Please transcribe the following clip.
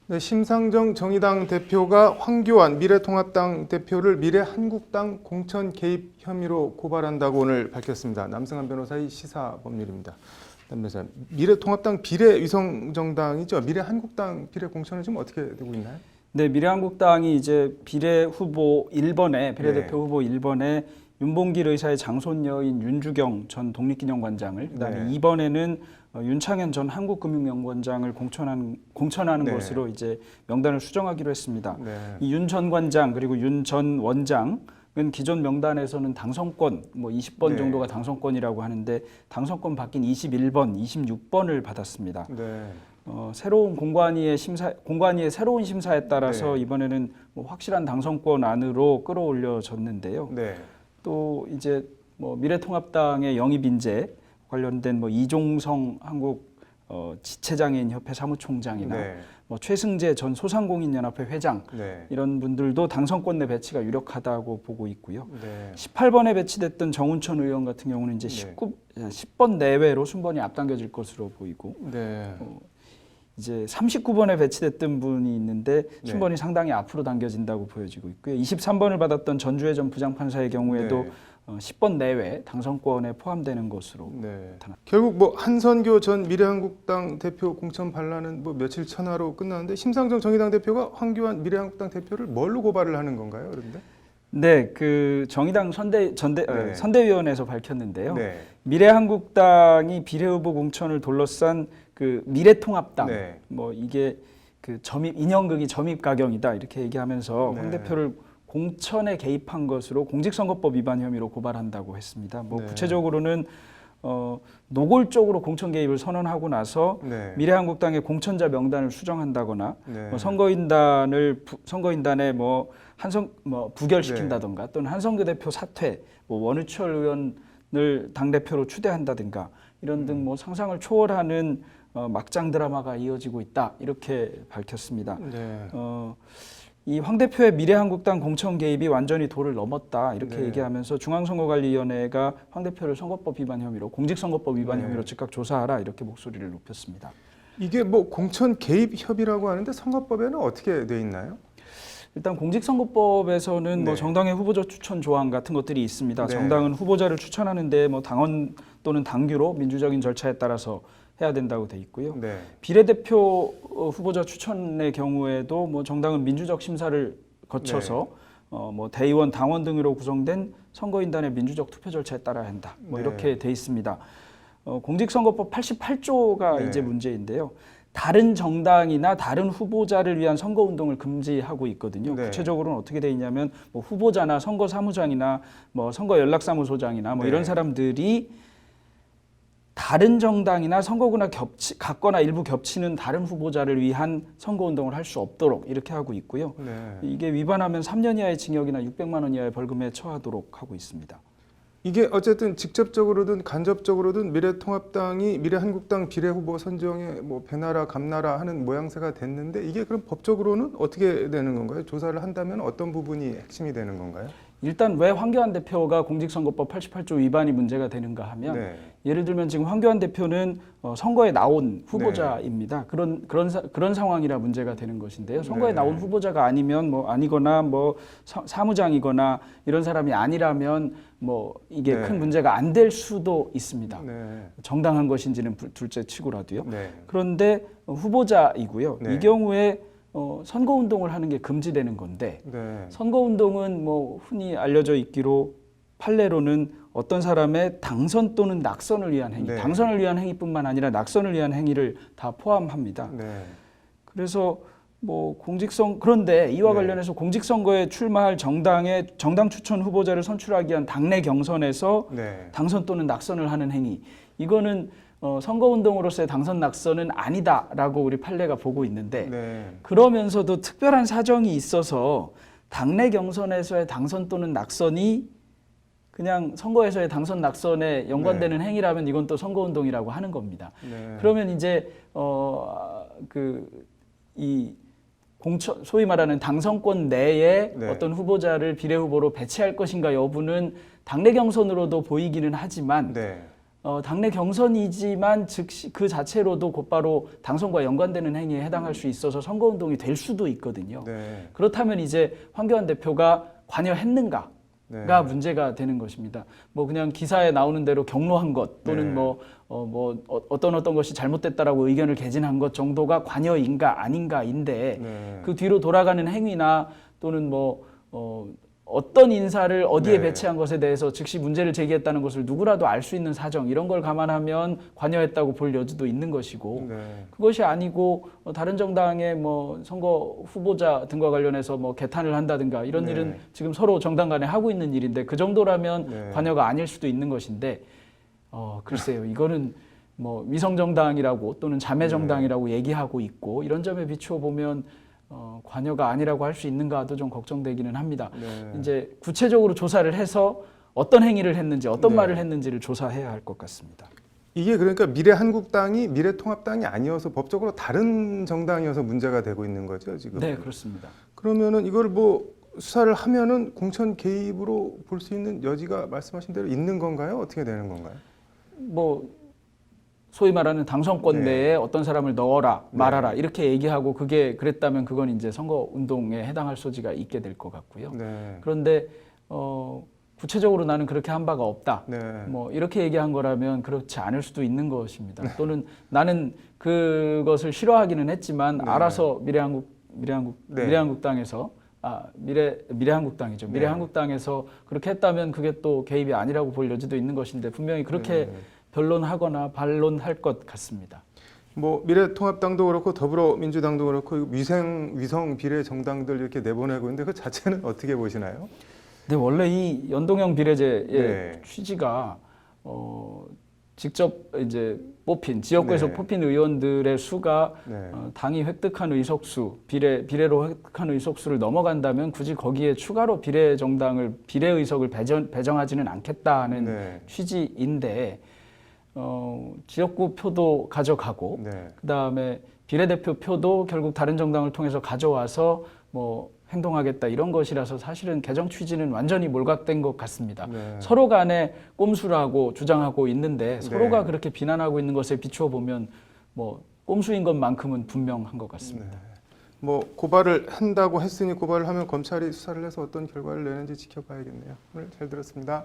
네, 심상정 정의당 대표가 황교안 미래통합당 대표를 미래한국당 공천 개입 혐의로 고발한다고 오늘 밝혔습니다. 남승환 변호사의 시사법률입니다. 변호사, 미래통합당 비례위성정당이죠. 미래한국당 비례 공천은 지금 어떻게 되고 있나요? 네, 미래한국당이 이제 비례 후보 1번에 비례대표 후보 1번에 윤봉길 의사의 장손녀인 윤주경 전 독립기념관장을, 그다음에 2번에는 윤창현 전 한국금융연구원장을 공천하는 것으로 이제 명단을 수정하기로 했습니다. 이 윤 전 관장 그리고 윤 전 원장은 기존 명단에서는 당선권 20번 정도가 당선권이라고 하는데 당선권 바뀐 21번, 26번을 받았습니다. 새로운 공관위의 새로운 심사에 따라서 이번에는 확실한 당선권 안으로 끌어올려졌는데요. 또 이제 미래통합당의 영입 인재 관련된 이종성 한국 지체장애인 협회 사무총장이나 최승재 전 소상공인연합회 회장 이런 분들도 당선권 내 배치가 유력하다고 보고 있고요. 18번에 배치됐던 정운천 의원 같은 경우는 이제 10번 내외로 순번이 앞당겨질 것으로 보이고 이제 39번에 배치됐던 분이 있는데 순번이 상당히 앞으로 당겨진다고 보여지고 있고요. 23번을 받았던 전주회 전 부장판사의 경우에도 10번 내외 당선권에 포함되는 것으로 나타났습니다. 결국 한선교 전 미래한국당 대표 공천 반란은 며칠 천하로 끝났는데 심상정 정의당 대표가 황교안 미래한국당 대표를 뭘로 고발을 하는 건가요, 그런데? 네, 그 정의당 선대위원회에서 밝혔는데요. 미래한국당이 비례후보 공천을 둘러싼 그 미래통합당, 이게 그 인형극이 점입 가경이다 이렇게 얘기하면서 황 대표를 공천에 개입한 것으로 공직선거법 위반 혐의로 고발한다고 했습니다. 구체적으로는 노골적으로 공천 개입을 선언하고 나서 미래한국당의 공천자 명단을 수정한다거나 선거인단에 부결시킨다든가 또는 한성규 대표 사퇴, 원유철 의원을 당 대표로 추대한다든가 이런 등 상상을 초월하는 막장 드라마가 이어지고 있다 이렇게 밝혔습니다. 이 황 대표의 미래한국당 공천 개입이 완전히 도를 넘었다 이렇게 얘기하면서 중앙선거관리위원회가 황 대표를 선거법 위반 혐의로 공직선거법 위반 혐의로 즉각 조사하라 이렇게 목소리를 높였습니다. 이게 공천 개입 협의라고 하는데 선거법에는 어떻게 돼 있나요? 일단 공직선거법에서는 정당의 후보자 추천 조항 같은 것들이 있습니다. 정당은 후보자를 추천하는데 당원 또는 당규로 민주적인 절차에 따라서 해야 된다고 돼 있고요. 비례대표 후보자 추천의 경우에도 정당은 민주적 심사를 거쳐서 대의원, 당원 등으로 구성된 선거인단의 민주적 투표 절차에 따라야 한다. 이렇게 돼 있습니다. 공직선거법 88조가 이제 문제인데요. 다른 정당이나 다른 후보자를 위한 선거운동을 금지하고 있거든요. 구체적으로는 어떻게 돼 있냐면 후보자나 선거사무장이나 선거연락사무소장이나 이런 사람들이 다른 정당이나 선거구나 같거나 일부 겹치는 다른 후보자를 위한 선거운동을 할 수 없도록 이렇게 하고 있고요. 이게 위반하면 3년 이하의 징역이나 600만 원 이하의 벌금에 처하도록 하고 있습니다. 이게 어쨌든 직접적으로든 간접적으로든 미래통합당이 미래한국당 비례후보 선정에 배나라 감나라 하는 모양새가 됐는데 이게 그럼 법적으로는 어떻게 되는 건가요? 조사를 한다면 어떤 부분이 핵심이 되는 건가요? 일단 왜 황교안 대표가 공직선거법 88조 위반이 문제가 되는가 하면 예를 들면 지금 황교안 대표는 선거에 나온 후보자입니다. 그런 상황이라 문제가 되는 것인데요. 선거에 나온 후보자가 아니면 아니거나 사무장이거나 이런 사람이 아니라면 이게 큰 문제가 안 될 수도 있습니다. 정당한 것인지는 둘째 치고라도요. 그런데 후보자이고요. 이 경우에 선거운동을 하는 게 금지되는 건데 선거운동은 흔히 알려져 있기로 판례로는 어떤 사람의 당선 또는 낙선을 위한 행위, 당선을 위한 행위뿐만 아니라 낙선을 위한 행위를 다 포함합니다. 그래서 그런데 이와 관련해서 공직선거에 출마할 정당 추천 후보자를 선출하기 위한 당내 경선에서 당선 또는 낙선을 하는 행위, 이거는 선거운동으로서의 당선 낙선은 아니다라고 우리 판례가 보고 있는데 그러면서도 특별한 사정이 있어서 당내 경선에서의 당선 또는 낙선이 그냥 선거에서의 당선 낙선에 연관되는 행위라면 이건 또 선거운동이라고 하는 겁니다. 그러면 이제 소위 말하는 당선권 내에 어떤 후보자를 비례후보로 배치할 것인가 여부는 당내 경선으로도 보이기는 하지만 당내 경선이지만 즉시 그 자체로도 곧바로 당선과 연관되는 행위에 해당할 수 있어서 선거운동이 될 수도 있거든요. 네. 그렇다면 이제 황교안 대표가 관여했는가가 네. 문제가 되는 것입니다. 뭐 그냥 기사에 나오는 대로 경로한 것 또는 네. 어떤 것이 잘못됐다라고 의견을 개진한 것 정도가 관여인가 아닌가인데 네. 그 뒤로 돌아가는 행위나 또는 어떤 인사를 어디에 네. 배치한 것에 대해서 즉시 문제를 제기했다는 것을 누구라도 알 수 있는 사정 이런 걸 감안하면 관여했다고 볼 여지도 있는 것이고 네. 그것이 아니고 다른 정당의 선거 후보자 등과 관련해서 개탄을 한다든가 이런 네. 일은 지금 서로 정당 간에 하고 있는 일인데 그 정도라면 네. 관여가 아닐 수도 있는 것인데 글쎄요 이거는 위성 정당이라고 또는 자매 정당이라고 얘기하고 있고 이런 점에 비추어 보면 관여가 아니라고 할 수 있는가도 좀 걱정되기는 합니다. 네. 이제 구체적으로 조사를 해서 어떤 행위를 했는지 어떤 네. 말을 했는지를 조사해야 할 것 같습니다. 이게 그러니까 미래한국당이 미래통합당이 아니어서 법적으로 다른 정당이어서 문제가 되고 있는 거죠, 지금. 네, 그렇습니다. 그러면은 이걸 수사를 하면은 공천 개입으로 볼 수 있는 여지가 말씀하신 대로 있는 건가요? 어떻게 되는 건가요? 소위 말하는 당선권 네. 내에 어떤 사람을 넣어라 네. 말아라 이렇게 얘기하고 그게 그랬다면 그건 이제 선거 운동에 해당할 소지가 있게 될 것 같고요. 네. 그런데 구체적으로 나는 그렇게 한 바가 없다. 네. 이렇게 얘기한 거라면 그렇지 않을 수도 있는 것입니다. 또는 나는 그것을 싫어하기는 했지만 네. 알아서 네. 미래한국당에서 미래한국당이죠. 네. 미래한국당에서 그렇게 했다면 그게 또 개입이 아니라고 볼 여지도 있는 것인데 분명히 그렇게 네. 변론하거나 반론할 것 같습니다. 미래통합당도 그렇고 더불어민주당도 그렇고 위성 비례 정당들 이렇게 내보내고 있는데 그 자체는 어떻게 보시나요? 근데 원래 이 연동형 비례제의 네. 취지가 직접 이제 지역구에서 네. 뽑힌 의원들의 수가 네. 당이 획득한 의석수, 비례로 획득한 의석수를 넘어간다면 굳이 거기에 추가로 비례 의석을 배정하지는 않겠다는 네. 취지인데 지역구 표도 가져가고 네. 그다음에 비례대표 표도 결국 다른 정당을 통해서 가져와서 행동하겠다 이런 것이라서 사실은 개정 취지는 완전히 몰각된 것 같습니다. 네. 서로 간에 꼼수라고 주장하고 있는데 서로가 네. 그렇게 비난하고 있는 것에 비추어 보면 꼼수인 것만큼은 분명한 것 같습니다. 네. 고발을 한다고 했으니 고발을 하면 검찰이 수사를 해서 어떤 결과를 내는지 지켜봐야겠네요. 오늘 잘 들었습니다.